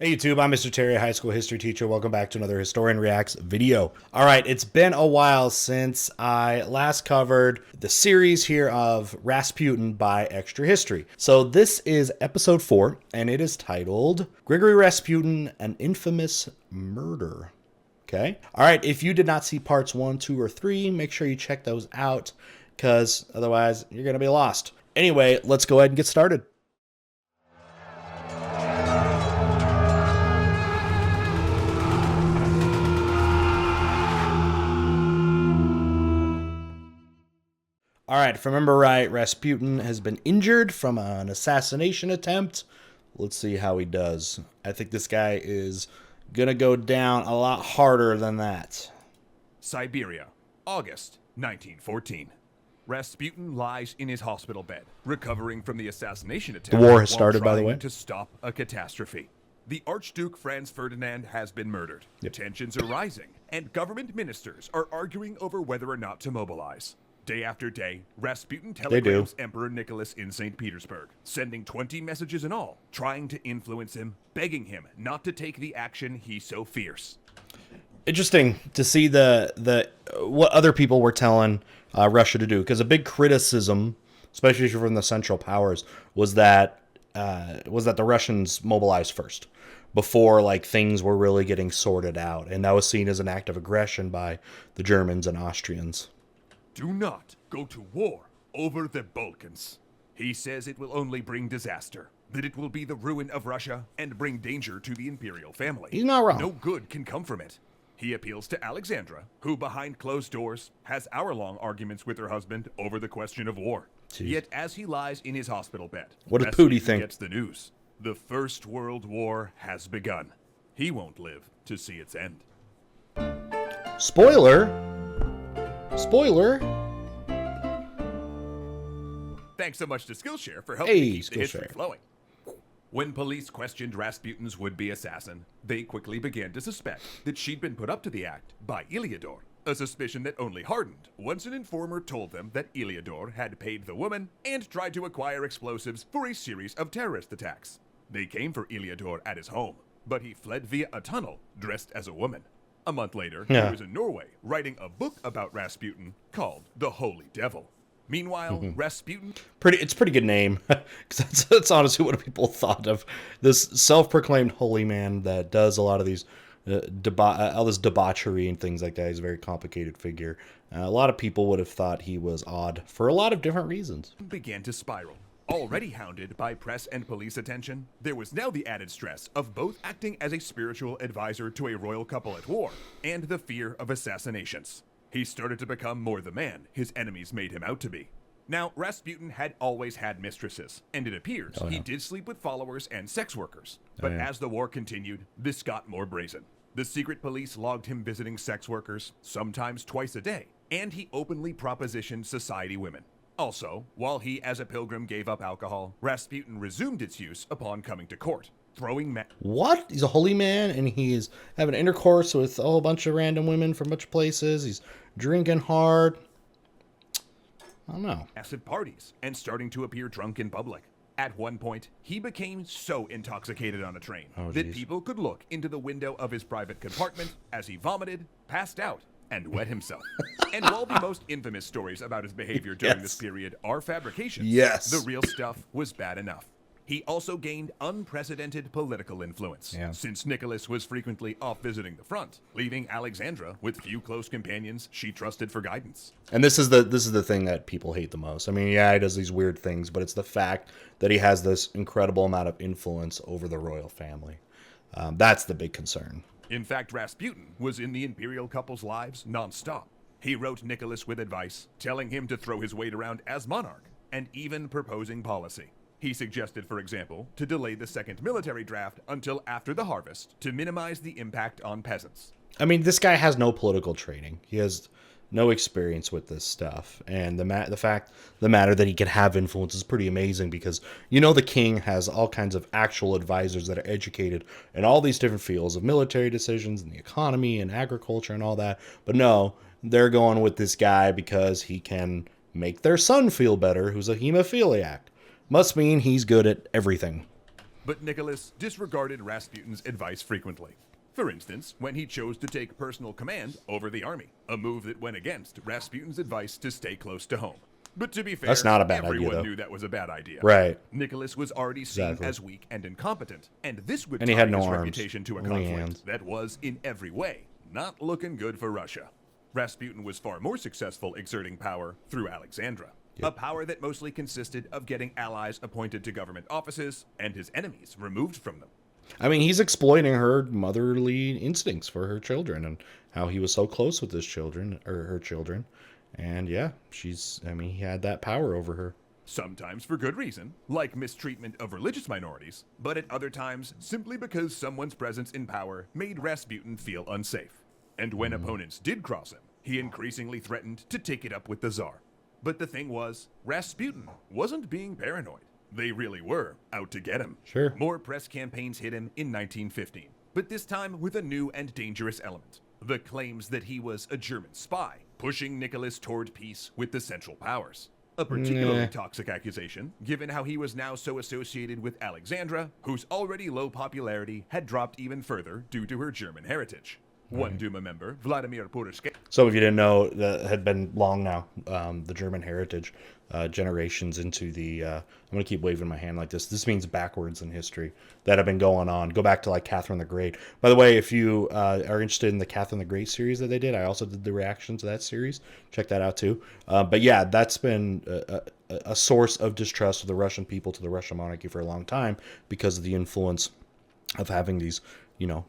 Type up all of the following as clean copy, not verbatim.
Hey YouTube, I'm Mr. Terry, a high school history teacher. Welcome back to another Historian Reacts video. All right, it's been a while since I last covered the series here of Rasputin by Extra History. So this is episode 4, and it is titled Grigory Rasputin, an Infamous Murder. Okay. All right, if you did not see parts 1, 2, or 3, make sure you check those out, because otherwise you're going to be lost. Anyway, let's go ahead and get started. All right, if I remember right, Rasputin has been injured from an assassination attempt. Let's see how he does. I think this guy is going to go down a lot harder than that. Siberia, August 1914. Rasputin lies in his hospital bed, recovering from the assassination attempt. The war has started, by the way. To stop a catastrophe. The Archduke Franz Ferdinand has been murdered. Yep. Tensions are rising, and government ministers are arguing over whether or not to mobilize. Day after day, Rasputin telegrams Emperor Nicholas in St. Petersburg, sending 20 messages in all, trying to influence him, begging him not to take the action he so fears. Interesting to see the what other people were telling Russia to do, because a big criticism, especially from the Central Powers, was that the Russians mobilized first, before like things were really getting sorted out, and that was seen as an act of aggression by the Germans and Austrians. Do not go to war over the Balkans. He says it will only bring disaster, that it will be the ruin of Russia and bring danger to the imperial family. He's not wrong. No good can come from it. He appeals to Alexandra, who behind closed doors has hour-long arguments with her husband over the question of war. Jeez. Yet as he lies in his hospital bed, what does Pooty think? Gets the news. The First World War has begun. He won't live to see its end. Spoiler. Spoiler. Thanks so much to Skillshare for helping keep the history Skillshare flowing. When police questioned Rasputin's would-be assassin, they quickly began to suspect that she'd been put up to the act by Iliador, a suspicion that only hardened once an informer told them that Iliador had paid the woman and tried to acquire explosives for a series of terrorist attacks. They came for Iliador at his home, but he fled via a tunnel dressed as a woman. A month later, he was in Norway writing a book about Rasputin called The Holy Devil. Meanwhile, Rasputin... It's a pretty good name, because that's honestly what people thought of this self-proclaimed holy man that does a lot of these all this debauchery and things like that. He's a very complicated figure. A lot of people would have thought he was odd for a lot of different reasons. Began to spiral. Already hounded by press and police attention, there was now the added stress of both acting as a spiritual advisor to a royal couple at war and the fear of assassinations. He started to become more the man his enemies made him out to be. Now, Rasputin had always had mistresses, and it appears he did sleep with followers and sex workers. But as the war continued, this got more brazen. The secret police logged him visiting sex workers, sometimes twice a day, and he openly propositioned society women. Also, while he as a pilgrim gave up alcohol, Rasputin resumed its use upon coming to court, throwing What? He's a holy man, and he's having intercourse with a whole bunch of random women from a bunch of places. He's drinking hard. I don't know. Massive parties and starting to appear drunk in public. At one point, he became so intoxicated on a train that people could look into the window of his private compartment as he vomited, passed out, and wet himself. And while the most infamous stories about his behavior during this period are fabrications, the real stuff was bad enough. He also gained unprecedented political influence, since Nicholas was frequently off visiting the front, leaving Alexandra with few close companions she trusted for guidance. And this is the thing that people hate the most. I mean, yeah, he does these weird things, but it's the fact that he has this incredible amount of influence over the royal family. That's the big concern. In fact, Rasputin was in the imperial couple's lives non-stop. He wrote Nicholas with advice, telling him to throw his weight around as monarch, and even proposing policy. He suggested, for example, to delay the second military draft until after the harvest to minimize the impact on peasants. I mean, this guy has no political training. He has no experience with this stuff. And the matter that he can have influence is pretty amazing, because, you know, the king has all kinds of actual advisors that are educated in all these different fields of military decisions and the economy and agriculture and all that. But no, they're going with this guy because he can make their son feel better, who's a hemophiliac. Must mean he's good at everything. But Nicholas disregarded Rasputin's advice frequently. For instance, when he chose to take personal command over the army, a move that went against Rasputin's advice to stay close to home. But to be fair, That's not a bad idea, everyone though. knew that was a bad idea. Right. Nicholas was already seen Exactly. as weak and incompetent, and this would And he tie had no his arms, reputation to a only conflict hands. that was, in every way, not looking good for Russia. Rasputin was far more successful exerting power through Alexandra, a power that mostly consisted of getting allies appointed to government offices and his enemies removed from them. I mean, he's exploiting her motherly instincts for her children and how he was so close with his children, or her children. And yeah, he had that power over her. Sometimes for good reason, like mistreatment of religious minorities, but at other times simply because someone's presence in power made Rasputin feel unsafe. And when opponents did cross him, he increasingly threatened to take it up with the Tsar. But the thing was, Rasputin wasn't being paranoid. They really were out to get him. Sure. More press campaigns hit him in 1915, but this time with a new and dangerous element. The claims that he was a German spy, pushing Nicholas toward peace with the Central Powers. A particularly toxic accusation, given how he was now so associated with Alexandra, whose already low popularity had dropped even further due to her German heritage. One Duma member, Vladimir Purushkin. So if you didn't know, that had been long now, the German heritage, generations into the, I'm going to keep waving my hand like this. This means backwards in history that have been going on. Go back to like Catherine the Great. By the way, if you are interested in the Catherine the Great series that they did, I also did the reaction to that series. Check that out too. But yeah, that's been a source of distrust of the Russian people to the Russian monarchy for a long time because of the influence of having these,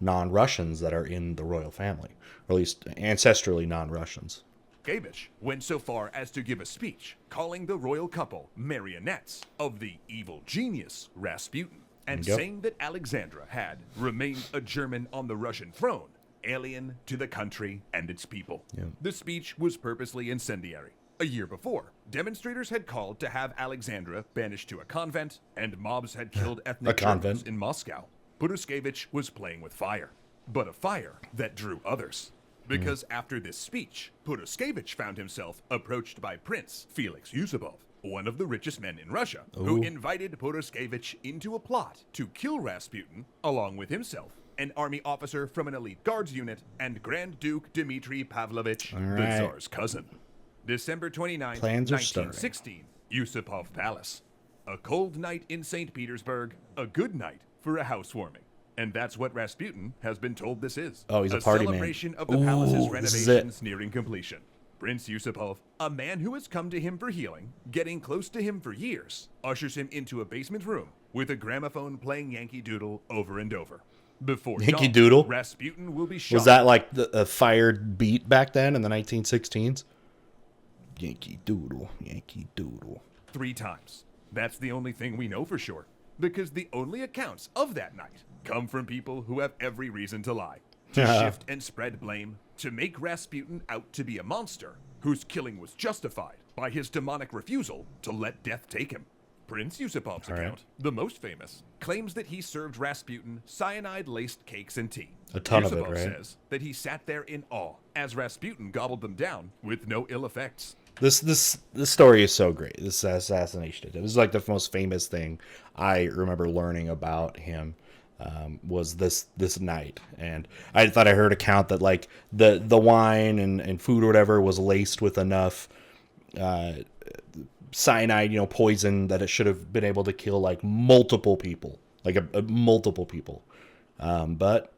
non-Russians that are in the royal family, or at least ancestrally non-Russians. Gabich went so far as to give a speech calling the royal couple marionettes of the evil genius Rasputin, and saying that Alexandra had remained a German on the Russian throne, alien to the country and its people. The speech was purposely incendiary. A year before, demonstrators had called to have Alexandra banished to a convent, and mobs had killed ethnic Germans in Moscow. Puruskevich was playing with fire, but a fire that drew others. Because after this speech, Puruskevich found himself approached by Prince Felix Yusupov, one of the richest men in Russia, who invited Puruskevich into a plot to kill Rasputin, along with himself, an army officer from an elite guards unit, and Grand Duke Dmitry Pavlovich, the Tsar's cousin. December 29, 1916, Yusupov Palace. A cold night in St. Petersburg, a good night for a housewarming. And that's what Rasputin has been told this is. Oh, he's a party man. celebration of the palace's renovations nearing completion. Prince Yusupov, a man who has come to him for healing, getting close to him for years, ushers him into a basement room with a gramophone playing Yankee Doodle over and over. Before Yankee dawn, Doodle? Rasputin will be shot. Was that like a fired beat back then in the 1916s? Yankee Doodle, Yankee Doodle. 3 times. That's the only thing we know for sure, because the only accounts of that night come from people who have every reason to lie, to shift and spread blame, to make Rasputin out to be a monster whose killing was justified by his demonic refusal to let death take him. Prince Yusupov's account, the most famous, claims that he served Rasputin cyanide-laced cakes and tea. A ton Yusupov of it, right? says that he sat there in awe as Rasputin gobbled them down with no ill effects. This story is so great. This assassination. It was like the most famous thing I remember learning about him. Was this night, and I thought I heard a count that like the wine and food or whatever was laced with enough cyanide, poison that it should have been able to kill like multiple people, like a multiple people, but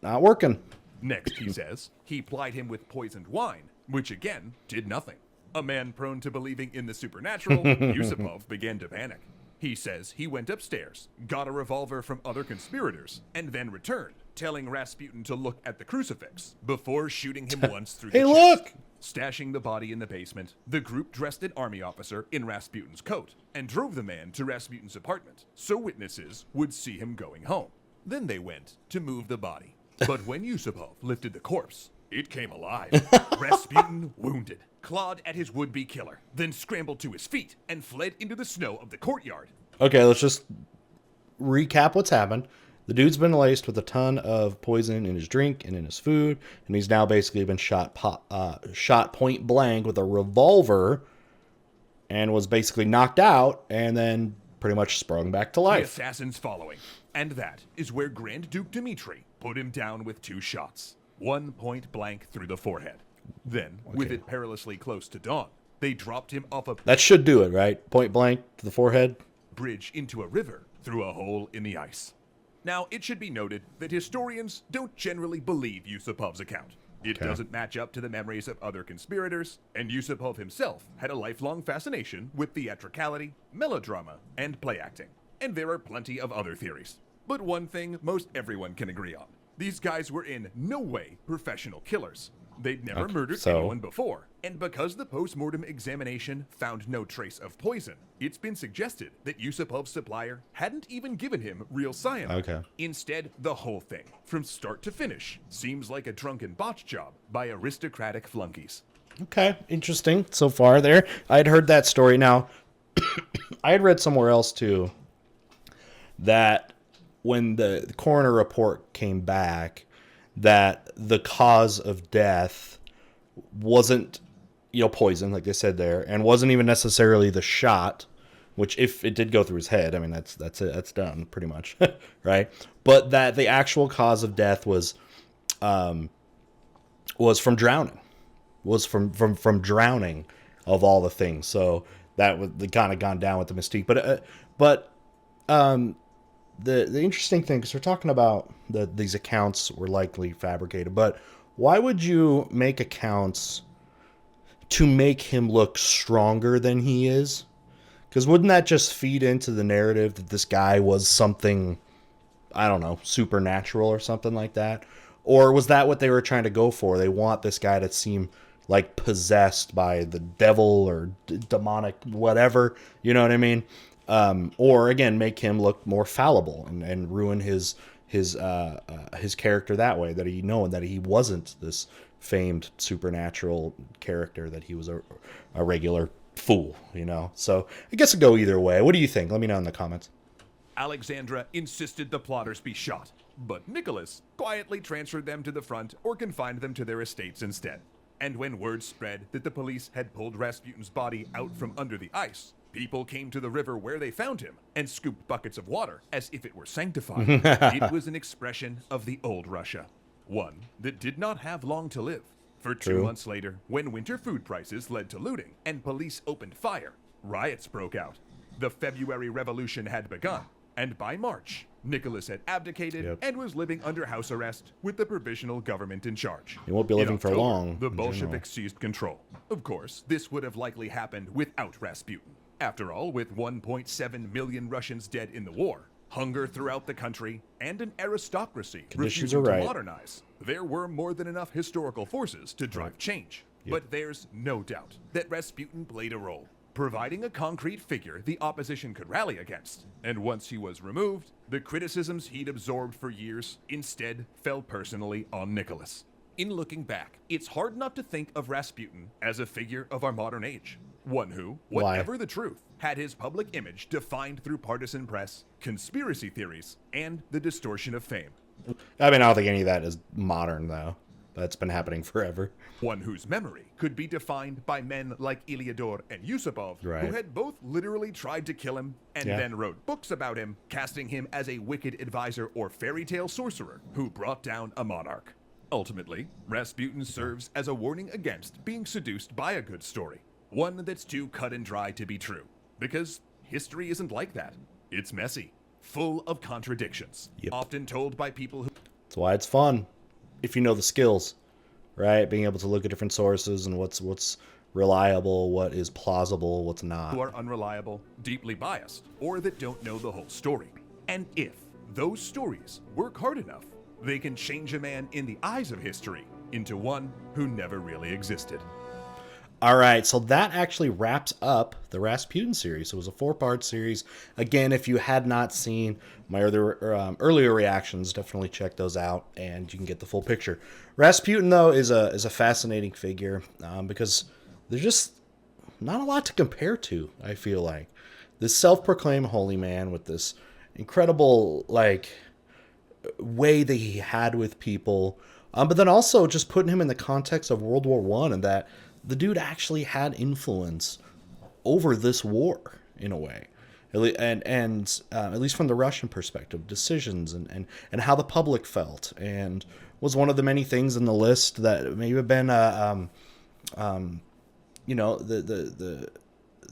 not working. Next, he says, he plied him with poisoned wine, which again did nothing. A man prone to believing in the supernatural, Yusupov began to panic. He says he went upstairs, got a revolver from other conspirators, and then returned, telling Rasputin to look at the crucifix before shooting him once through the chest. Look! Stashing the body in the basement, the group dressed an army officer in Rasputin's coat and drove the man to Rasputin's apartment so witnesses would see him going home. Then they went to move the body. But when Yusupov lifted the corpse, it came alive. Rasputin wounded, clawed at his would-be killer, then scrambled to his feet and fled into the snow of the courtyard. Okay, let's just recap what's happened. The dude's been laced with a ton of poison in his drink and in his food, and he's now basically been shot point blank with a revolver and was basically knocked out and then pretty much sprung back to The life. assassins following. And that is where Grand Duke Dmitri put him down with 2 shots, one point blank through the forehead. Then, with it perilously close to dawn, they dropped him off a That should do it, right? Point blank to the forehead. bridge into a river through a hole in the ice. Now, it should be noted that historians don't generally believe Yusupov's account. It doesn't match up to the memories of other conspirators, and Yusupov himself had a lifelong fascination with theatricality, melodrama, and play acting. And there are plenty of other theories. But one thing most everyone can agree on. These guys were in no way professional killers. They'd never murdered anyone before. And because the post-mortem examination found no trace of poison, it's been suggested that Yusupov's supplier hadn't even given him real cyanide. Instead, the whole thing, from start to finish, seems like a drunken botch job by aristocratic flunkies. Okay, interesting so far there. I'd heard that story. Now, I had read somewhere else too that when the coroner report came back, that the cause of death wasn't, poison, like they said there, and wasn't even necessarily the shot, which if it did go through his head, I mean, that's it, that's done pretty much, right? But that the actual cause of death was from drowning, was from drowning of all the things. So that was kind of gone down with the mystique. But the interesting thing, because we're talking about these accounts were likely fabricated, but why would you make accounts to make him look stronger than he is? Because wouldn't that just feed into the narrative that this guy was something, I don't know, supernatural or something like that? Or was that what they were trying to go for? They want this guy to seem like possessed by the devil or demonic whatever, you know what I mean? Or again, make him look more fallible and ruin his character that way, that he wasn't this famed supernatural character, that he was a regular fool, So I guess it'd go either way. What do you think? Let me know in the comments. Alexandra insisted the plotters be shot, but Nicholas quietly transferred them to the front or confined them to their estates instead. And when word spread that the police had pulled Rasputin's body out from under the ice, people came to the river where they found him and scooped buckets of water as if it were sanctified. It was an expression of the old Russia, one that did not have long to live. For 2 months later, when winter food prices led to looting and police opened fire, riots broke out. The February Revolution had begun, and by March, Nicholas had abdicated and was living under house arrest with the provisional government in charge. He won't be living for long. The Bolsheviks seized control. Of course, this would have likely happened without Rasputin. After all, with 1.7 million Russians dead in the war, hunger throughout the country, and an aristocracy refusing to modernize, there were more than enough historical forces to drive change. But there's no doubt that Rasputin played a role, providing a concrete figure the opposition could rally against. And once he was removed, the criticisms he'd absorbed for years instead fell personally on Nicholas. In looking back, it's hard not to think of Rasputin as a figure of our modern age. One who, whatever the truth, had his public image defined through partisan press, conspiracy theories, and the distortion of fame. I mean, I don't think any of that is modern, though. That's been happening forever. One whose memory could be defined by men like Ilyador and Yusupov, who had both literally tried to kill him and then wrote books about him, casting him as a wicked advisor or fairy tale sorcerer who brought down a monarch. Ultimately, Rasputin serves as a warning against being seduced by a good story, one that's too cut and dry to be true. Because history isn't like that. It's messy, full of contradictions, often told by people who... That's why it's fun, if you know the skills, right? Being able to look at different sources and what's reliable, what is plausible, what's not. Who are unreliable, deeply biased, or that don't know the whole story. And if those stories work hard enough, they can change a man in the eyes of history into one who never really existed. All right, so that actually wraps up the Rasputin series. It was a 4-part series. Again, if you had not seen my earlier reactions, definitely check those out, and you can get the full picture. Rasputin, though, is a fascinating figure because there's just not a lot to compare to, I feel like. This self-proclaimed holy man with this incredible, way that he had with people, but then also just putting him in the context of World War I, and that the dude actually had influence over this war in a way. At least from the Russian perspective, decisions and how the public felt, and was one of the many things in the list that may have been the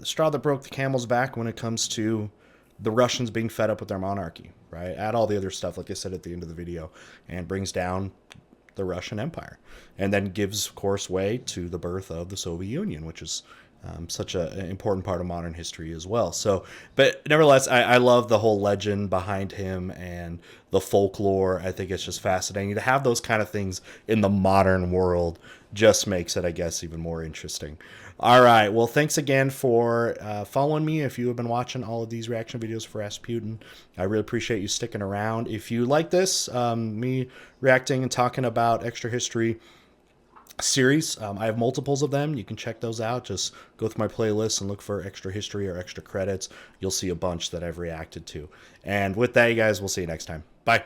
straw that broke the camel's back when it comes to the Russians being fed up with their monarchy, right? Add all the other stuff, like I said at the end of the video, and brings down the Russian Empire, and then gives, of course, way to the birth of the Soviet Union, which is such an important part of modern history as well. So, but nevertheless, I love the whole legend behind him and the folklore. I think it's just fascinating to have those kind of things in the modern world. Just makes it, I guess, even more interesting. All right. Well, thanks again for following me. If you have been watching all of these reaction videos for Rasputin, I really appreciate you sticking around. If you like this, me reacting and talking about extra history series, I have multiples of them. You can check those out. Just go through my playlist and look for extra history or extra credits. You'll see a bunch that I've reacted to. And with that, you guys, we'll see you next time. Bye.